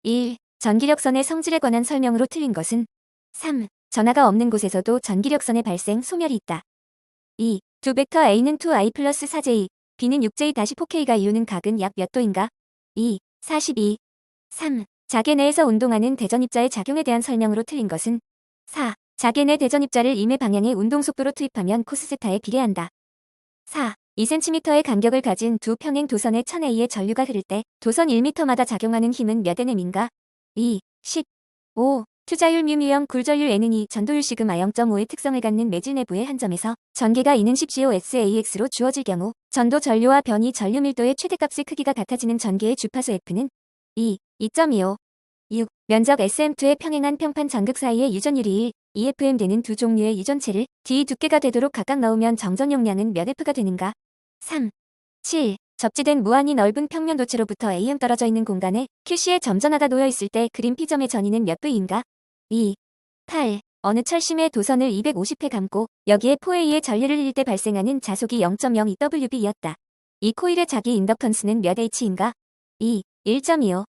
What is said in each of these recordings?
1. 전기력선의 성질에 관한 설명으로 틀린 것은 3. 전하가 없는 곳에서도 전기력선의 발생, 소멸이 있다. 2. 두 벡터 A는 2i 플러스 4j, B는 6j-4k가 이루는 각은 약 몇 도인가? 2. 42. 3. 자개 내에서 운동하는 대전입자의 작용에 대한 설명으로 틀린 것은 4. 자개 내 대전입자를 임의 방향의 운동속도로 투입하면 코스세타에 비례한다. 4. 2cm의 간격을 가진 두 평행 도선의 1000A의 전류가 흐를 때 도선 1m마다 작용하는 힘은 몇 Nm인가? 2. 10. 5. 투자율 μ 굴전율 N은 전도율 시그마 0.5의 특성을 갖는 매질 내부의 한 점에서 전개가 E는 10COSAX로 주어질 경우 전도 전류와 변이 전류 밀도의 최대값의 크기가 같아지는 전개의 주파수 F는 2.25. 6. 면적 SM2의 평행한 평판 전극 사이의 유전율이 1, 2FM 되는 두 종류의 유전체를 D 두께가 되도록 각각 넣으면 정전 용량은 몇 F가 되는가? 3. 7. 접지된 무한히 넓은 평면 도체로부터 AM 떨어져 있는 공간에 QC에 점전하다 놓여 있을 때 그린 P점의 전위는 몇 V인가? 2. 8. 어느 철심의 도선을 250회 감고 여기에 4A의 전류를 흘릴 때 발생하는 자속이 0.02WB이었다. 이 코일의 자기 인덕턴스는 몇 H인가? 2. 1.25.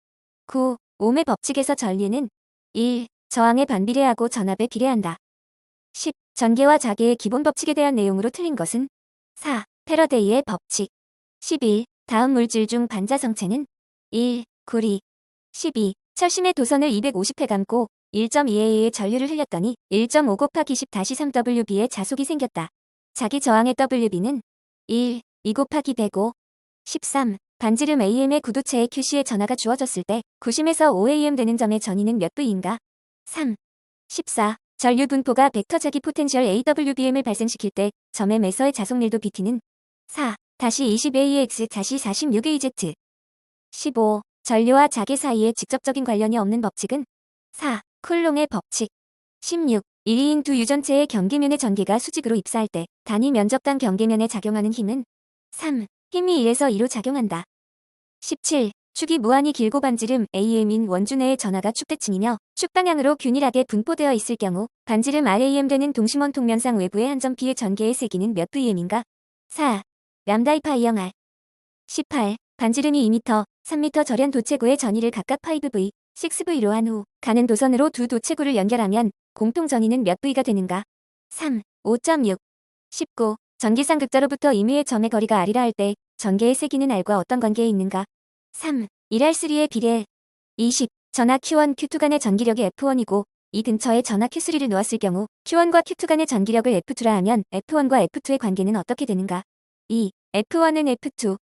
9. 옴의 법칙에서 전류는 1. 저항에 반비례하고 전압에 비례한다. 10. 전개와 자개의 기본 법칙에 대한 내용으로 틀린 것은 4. 패러데이의 법칙. 11. 다음 물질 중 반자성체는 1. 구리. 12. 철심의 도선을 250회 감고 1.2A의 전류를 흘렸더니 1.5 곱하기 10-3WB의 자속이 생겼다. 자기 저항의 WB는 1. 2 곱하기 105. 13. 반지름 AM의 구도체의 QC에 전하가 주어졌을 때 90에서 5AM 되는 점의 전위는 몇 V인가? 3. 14. 전류 분포가 벡터 자기 포텐셜 AWBM을 발생시킬 때 점의 매서의 자속밀도 BT는 4-20AX-46AZ. 15. 전류와 자개 사이에 직접적인 관련이 없는 법칙은 4. 쿨롱의 법칙. 16. 1위인 두 유전체의 경계면의 전기가 수직으로 입사할 때 단위 면적당 경계면에 작용하는 힘은 3. 힘이 1에서 2로 작용한다. 17. 축이 무한히 길고 반지름 AM인 원주 내의 전하가 축대층이며 축방향으로 균일하게 분포되어 있을 경우 반지름 RAM 되는 동심원 통면상 외부의 한 점 P의 전개의 세기는 몇 Vm인가? 4. 람다이 파이 0 R. 18. 반지름이 2m, 3m 절연 도체구의 전위를 각각 5V, 6V로 한 후 가는 도선으로 두 도체구를 연결하면 공통 전위는 몇 V가 되는가? 3. 5.6. 19. 전기상 극자로부터 임의의 점의 거리가 R이라 할 때 전개의 세기는 R과 어떤 관계에 있는가? 3. 1R3의 비례. 20. 전하 Q1, Q2 간의 전기력이 F1이고 이 근처에 전하 Q3를 놓았을 경우 Q1과 Q2 간의 전기력을 F2라 하면 F1과 F2의 관계는 어떻게 되는가? 2. F1은 F2.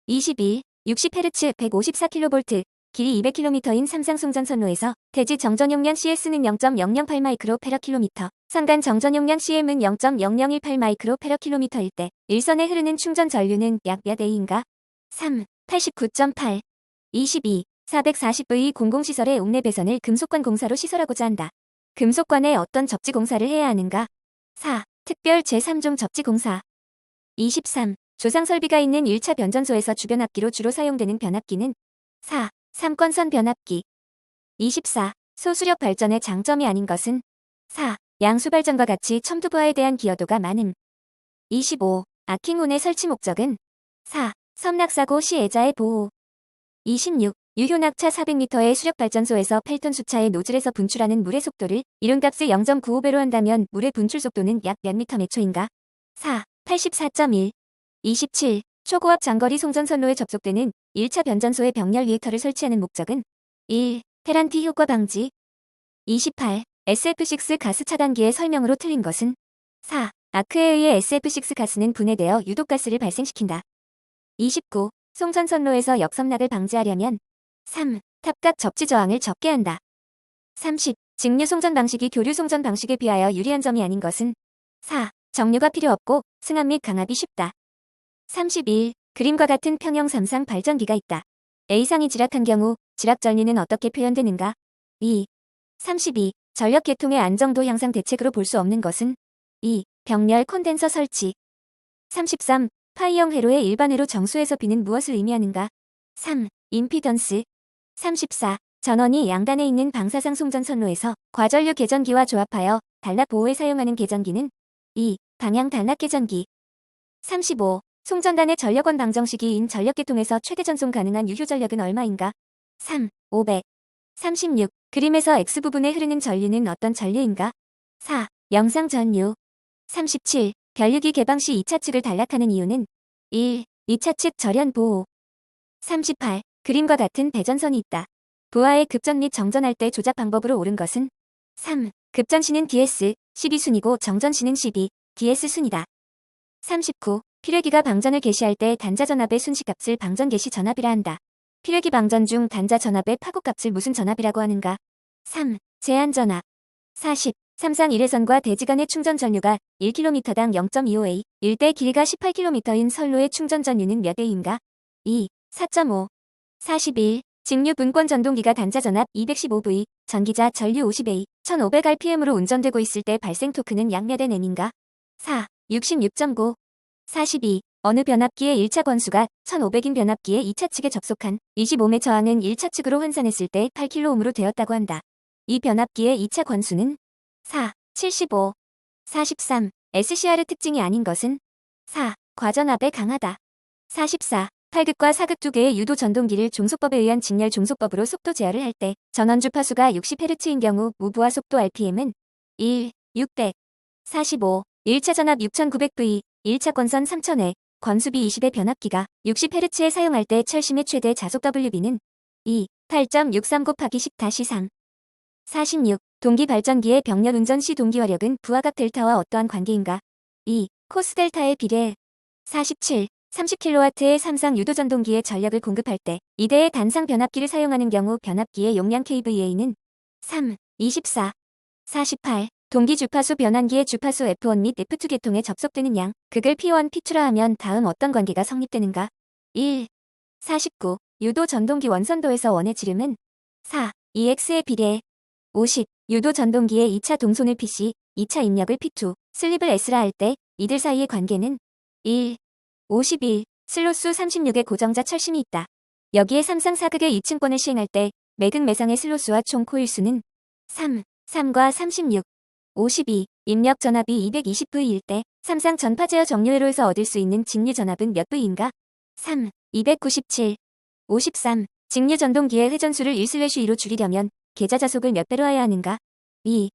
21. 60Hz 154kV, 길이 200km인 삼상송전선로에서 대지 정전용량 CS는 0.008 마이크로페라킬로미터, 선간 정전용량 CM은 0.0018 마이크로페라킬로미터일 때 일선에 흐르는 충전 전류는 약 몇 A인가? 3. 89.8. 22. 440V 공공시설의 옥내 배선을 금속관 공사로 시설하고자 한다. 금속관에 어떤 접지 공사를 해야 하는가? 4. 특별 제3종 접지 공사. 23. 조상 설비가 있는 1차 변전소에서 주변 합기로 주로 사용되는 변압기는 4. 삼권선 변압기. 24. 소수력 발전의 장점이 아닌 것은 4. 양수발전과 같이 첨두부하에 대한 기여도가 많음. 25. 아킹온의 설치 목적은 4. 섬낙사고 시 애자의 보호. 26. 유효낙차 400m의 수력발전소에서 8톤 수차의 노즐에서 분출하는 물의 속도를 이론값을 0.95배로 한다면 물의 분출 속도는 약 몇 미터 매 초인가? 4. 84.1. 27. 초고압 장거리 송전선로에 접속되는 1차 변전소에 병렬 리액터를 설치하는 목적은 1. 테란티 효과 방지. 28. SF6 가스 차단기의 설명으로 틀린 것은 4. 아크에 의해 SF6 가스는 분해되어 유독가스를 발생시킨다. 29. 송전선로에서 역섬락을 방지하려면 3. 탑각 접지 저항을 적게 한다. 30. 직류 송전 방식이 교류 송전 방식에 비하여 유리한 점이 아닌 것은 4. 정류가 필요 없고 승합 및 강압이 쉽다. 31. 그림과 같은 평형 3상 발전기가 있다. A상이 지락한 경우 지락 전류는 어떻게 표현되는가? 2. 32. 전력 계통의 안정도 향상 대책으로 볼 수 없는 것은 2. 병렬 콘덴서 설치. 33. 파이형 회로의 일반 회로 정수에서 B는 무엇을 의미하는가? 3. 임피던스. 34. 전원이 양단에 있는 방사상 송전선로에서 과전류 계전기와 조합하여 단락 보호에 사용하는 계전기는 2. 방향 단락 계전기. 35. 송전단의 전력원 방정식이인 전력계통에서 최대 전송 가능한 유효 전력은 얼마인가? 3. 500. 36. 그림에서 X부분에 흐르는 전류는 어떤 전류인가? 4. 영상 전류. 37. 변류기 개방 시 2차 측을 단락하는 이유는 1. 2차 측 절연 보호. 38. 그림과 같은 배전선이 있다. 부하의 급전 및 정전할 때 조작 방법으로 옳은 것은 3. 급전시는 DS, 12순이고 정전시는 12, DS 순이다. 39. 필회기가 방전을 개시할 때 단자 전압의 순시값을 방전 개시 전압이라 한다. 필회기 방전 중 단자 전압의 파고값을 무슨 전압이라고 하는가? 3. 제한 전압. 40. 삼상 1회선과 대지 간의 충전 전류가 1km당 0.25A, 일대 길이가 18km인 선로의 충전 전류는 몇 A인가? 2. 4.5. 41. 직류 분권 전동기가 단자 전압 215V, 전기자 전류 50A, 1500rpm으로 운전되고 있을 때 발생 토크는 약 몇 Nm인가? 4. 66.9. 42. 어느 변압기의 1차 권수가 1500인 변압기의 2차 측에 접속한 25매 저항은 1차 측으로 환산했을 때 8kΩ로 되었다고 한다. 이 변압기의 2차 권수는 4. 75. 43. SCR 특징이 아닌 것은 4. 과전압에 강하다. 44. 8극과 4극 두 개의 유도 전동기를 종속법에 의한 직렬 종속법으로 속도 제어를 할 때 전원 주파수가 60Hz인 경우 무부하 속도 RPM은 1. 600. 45. 1차 전압 6900V, 1차 권선 3000회, 권수비 20의 변압기가 60Hz에 사용할 때 철심의 최대 자속 WB는 2. 8.63 곱하기 10-3. 46. 동기 발전기의 병렬 운전 시 동기화력은 부하각 델타와 어떠한 관계인가? 2. 코스 델타에 비례. 47. 30kW의 삼상 유도전동기에 전력을 공급할 때 2대의 단상 변압기를 사용하는 경우 변압기의 용량 kVA는 3. 24. 48. 동기 주파수 변환기의 주파수 F1 및 F2 계통에 접속되는 양, 극을 P1, P2라 하면 다음 어떤 관계가 성립되는가? 1. 49. 유도 전동기 원선도에서 원의 지름은 4. EX에 비례. 50. 유도 전동기의 2차 동손을 PC, 2차 입력을 P2, 슬립을 S라 할 때 이들 사이의 관계는 1. 51. 슬로수 36의 고정자 철심이 있다. 여기에 삼상 4극의 2층권을 시행할 때 매극 매상의 슬로수와 총 코일 수는 3. 3과 36. 52. 입력 전압이 220V일 때 삼상 전파 제어 정류회로에서 얻을 수 있는 직류 전압은 몇 V인가? 3. 297. 53. 직류 전동기의 회전수를 1/2로 줄이려면 계좌 자속을 몇 배로 하여야 하는가? 2.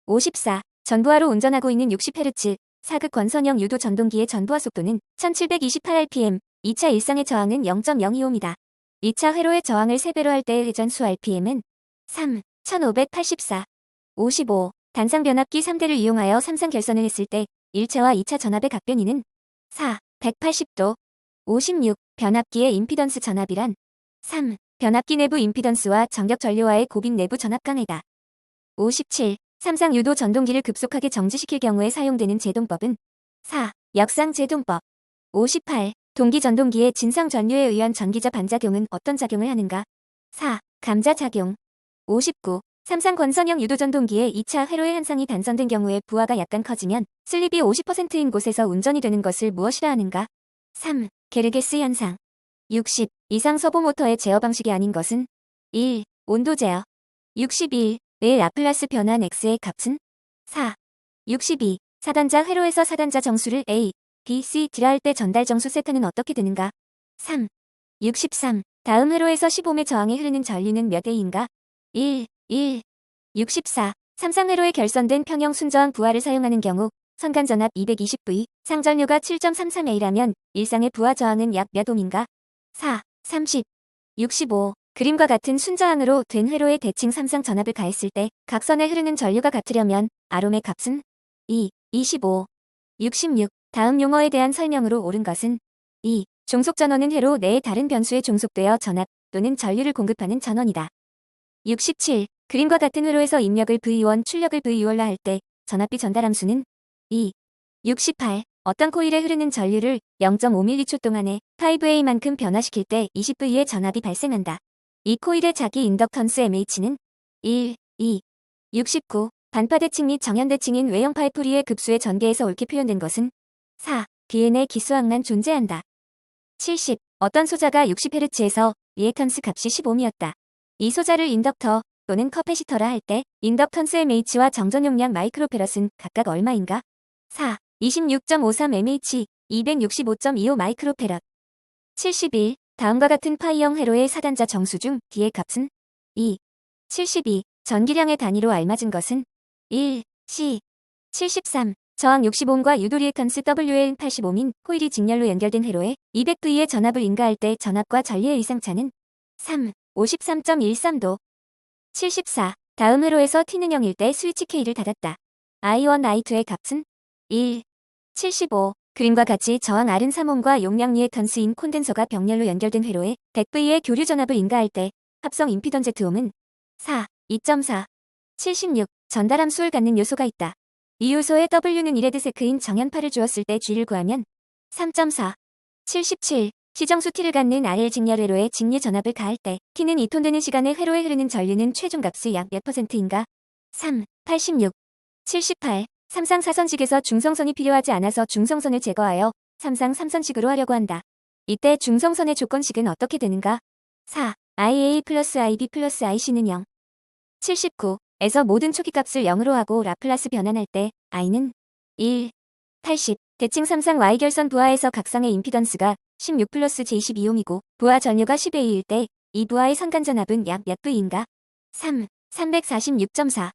54. 전부하로 운전하고 있는 60Hz, 4극 권선형 유도 전동기의 전부하 속도는 1728rpm, 2차 일상의 저항은 0.02ohm이다. 2차 회로의 저항을 3배로 할 때의 회전수 rpm은 3. 1584. 55. 단상 변압기 3대를 이용하여 삼상 결선을 했을 때 1차와 2차 전압의 각변이는 4. 180도. 56. 변압기의 임피던스 전압이란 3. 변압기 내부 임피던스와 전격 전류와의 고빈 내부 전압 관계다. 57. 삼상 유도 전동기를 급속하게 정지시킬 경우에 사용되는 제동법은 4. 역상 제동법. 58. 동기 전동기의 진상 전류에 의한 전기자 반작용은 어떤 작용을 하는가? 4. 감자작용. 59. 삼상 권선형 유도 전동기의 2차 회로의 한상이 단선된 경우에 부하가 약간 커지면 슬립이 50%인 곳에서 운전이 되는 것을 무엇이라 하는가? 3. 게르게스 현상. 60. 이상 서보 모터의 제어 방식이 아닌 것은 1. 온도 제어. 61. 의 라플라스 변환 X의 값은 4. 62. 사단자 회로에서 사단자 정수를 A, B, C, D라 할 때 전달 정수 세타는 어떻게 되는가? 3. 63. 다음 회로에서 15매 저항에 흐르는 전류는 몇 A인가? 1. 64. 삼상 회로에 결선된 평형 순저항 부하를 사용하는 경우 선간 전압 220V, 상전류가 7.33A라면 일상의 부하 저항은 약 몇 ohm인가? 4. 30. 65. 그림과 같은 순저항으로 된 회로에 대칭 삼상 전압을 가했을 때 각선에 흐르는 전류가 같으려면 R옴의 값은 2. 25. 66. 다음 용어에 대한 설명으로 옳은 것은 2. 종속 전원은 회로 내의 다른 변수에 종속되어 전압 또는 전류를 공급하는 전원이다. 67. 그림과 같은 회로에서 입력을 V1, 출력을 V2라 할 때 전압비 전달함수는 2. 68. 어떤 코일에 흐르는 전류를 0.5m초 동안에 5A만큼 변화시킬 때 20V의 전압이 발생한다. 이 코일의 자기 인덕턴스 MH는 1, 2, 69. 반파 대칭 및 정연 대칭인 외형 파이프리의 급수의 전개에서 옳게 표현된 것은 4. BN의 기수항만 존재한다. 70. 어떤 소자가 60Hz에서 리액턴스 값이 15ohm이었다. 이 소자를 인덕터 또는 커패시터라 할 때 인덕턴스 MH와 정전 용량 마이크로페럿은 각각 얼마인가? 4. 26.53mH, 265.25 마이크로페럿. 71. 다음과 같은 파이형 회로의 사단자 정수 중 D의 값은 2. 72. 전기량의 단위로 알맞은 것은 1. C. 73. 저항 65옴과 유도리액턴스 WL 85민 코일이 직렬로 연결된 회로에 200V의 전압을 인가할 때 전압과 전리의 이상차는 3. 53.13도. 74. 다음 회로에서 T는 0일 때 스위치 K를 닫았다. I1, I2의 값은 1. 75. 그림과 같이 저항 93옴과 용량 리액턴스인 콘덴서가 병렬로 연결된 회로에 100V의 교류 전압을 인가할 때 합성 임피던스 Z옴은 4. 2.4. 76. 전달 함수를 갖는 요소가 있다. 이 요소의 W는 1헤드세크인 정연파를 주었을 때 G를 구하면 3.4. 77. 시정수 T를 갖는 RL 직렬 회로에 직류 전압을 가할 때 T는 2톤 되는 시간에 회로에 흐르는 전류는 최종값이 약 몇 %인가? 3. 86. 78. 삼상 4선식에서 중성선이 필요하지 않아서 중성선을 제거하여 삼상 3선식으로 하려고 한다. 이때 중성선의 조건식은 어떻게 되는가? 4. IA 플러스 IB 플러스 IC는 0. 79. 에서 모든 초기값을 0으로 하고 라플라스 변환할 때 I는 1. 80. 대칭 3상 Y결선 부하에서 각상의 임피던스가 16 플러스 J12옴이고 부하 전류가 10의 2일 때 이 부하의 선간전압은 약 몇 V인가? 3. 346.4.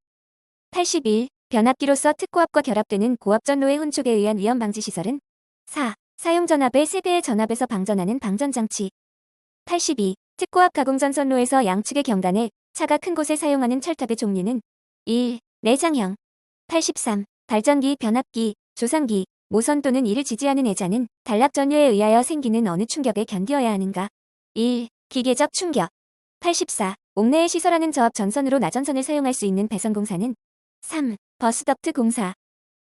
81. 변압기로서 특고압과 결합되는 고압전로의 혼촉에 의한 위험 방지 시설은 4. 사용 전압의 3배의 전압에서 방전하는 방전장치. 82. 특고압 가공전선로에서 양측의 경단에 차가 큰 곳에 사용하는 철탑의 종류는 1. 내장형. 83. 발전기, 변압기, 조상기, 모선 또는 이를 지지하는 애자는 단락 전류에 의하여 생기는 어느 충격에 견디어야 하는가? 1. 기계적 충격. 84. 옥내에 시설하는 저압 전선으로 나전선을 사용할 수 있는 배선공사는 3. 버스덕트 공사.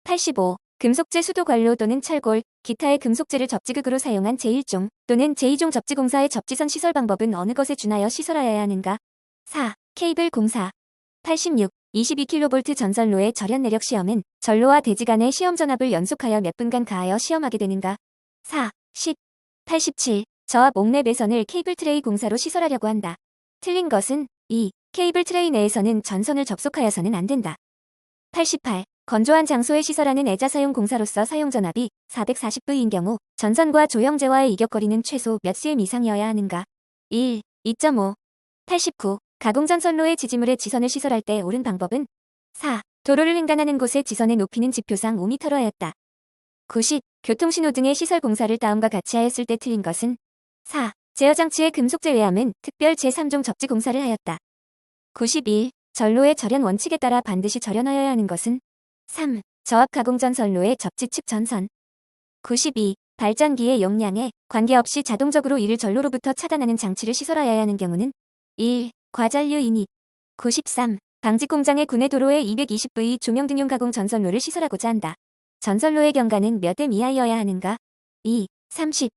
85. 금속재 수도 관로 또는 철골, 기타의 금속재를 접지극으로 사용한 제1종 또는 제2종 접지공사의 접지선 시설 방법은 어느 것에 준하여 시설하여야 하는가? 4. 케이블 공사. 86. 22kV 전선로의 절연 내력 시험은 전로와 대지 간의 시험 전압을 연속하여 몇 분간 가하여 시험하게 되는가? 4. 10. 87. 저압 옥내 배선을 케이블 트레이 공사로 시설하려고 한다. 틀린 것은 2. 케이블 트레이 내에서는 전선을 접속하여서는 안 된다. 88. 건조한 장소에 시설하는 애자 사용 공사로서 사용 전압이 440V인 경우 전선과 조형제와의 이격거리는 최소 몇 cm 이상이어야 하는가? 1. 2.5. 89. 가공전선로의 지지물에 지선을 시설할 때 옳은 방법은 4. 도로를 횡단하는 곳의 지선의 높이는 지표상 5m로 하였다. 90. 교통신호등의 시설 공사를 다음과 같이 하였을 때 틀린 것은 4. 제어장치의 금속재 외함은 특별 제3종 접지 공사를 하였다. 91. 전로의 절연 원칙에 따라 반드시 절연하여야 하는 것은 3. 저압 가공전선로의 접지 측 전선. 92. 발전기의 용량에 관계없이 자동적으로 이를 전로로부터 차단하는 장치를 시설하여야 하는 경우는 1. 과전류 인입. 93. 방직공장의 구내 도로에 220V 조명 등용 가공 전선로를 시설하고자 한다. 전선로의 경가는 몇 m 이하여야 하는가? 2. 30.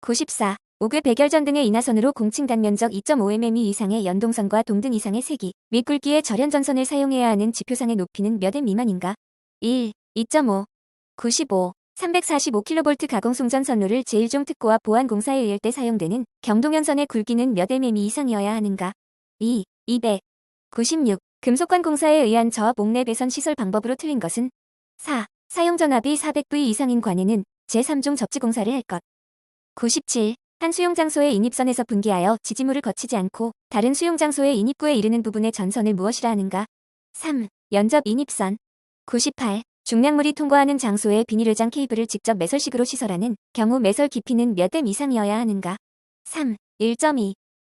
94. 옥외 배결전 등의 인하선으로 공칭 단면적 2.5mm 이상의 연동선과 동등 이상의 세기 및 굵기의 절연전선을 사용해야 하는 지표상의 높이는 몇 m 미만인가? 1. 2.5. 95. 345kV 가공송전선로를 제1종 특고압 보완공사에 의할 때 사용되는 경동연선의 굵기는 몇 mm 이상이어야 하는가? 2. 200. 96. 금속관 공사에 의한 저압 옥내 배선 시설 방법으로 틀린 것은 4. 사용 전압이 400V 이상인 관에는 제3종 접지 공사를 할 것. 97. 한 수용 장소의 인입선에서 분기하여 지지물을 거치지 않고 다른 수용 장소의 인입구에 이르는 부분의 전선을 무엇이라 하는가? 3. 연접 인입선. 98. 중량물이 통과하는 장소에 비닐외장 케이블을 직접 매설식으로 시설하는 경우 매설 깊이는 몇 m 이상이어야 하는가? 3. 1.2.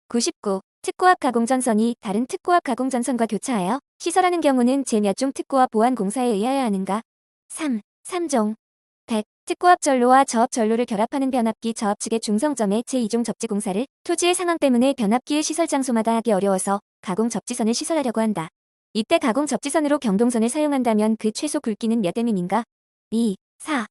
99. 특고압 가공전선이 다른 특고압 가공전선과 교차하여 시설하는 경우는 제 몇 종 특고압 보완 공사에 의하여 하는가? 3. 3종. 100. 특고압 전로와 저압 전로를 결합하는 변압기 저압 측의 중성점의 제2종 접지 공사를 토지의 상황 때문에 변압기의 시설 장소마다 하기 어려워서 가공 접지선을 시설하려고 한다. 이때 가공 접지선으로 경동선을 사용한다면 그 최소 굵기는 몇 mm인가? 2. 4.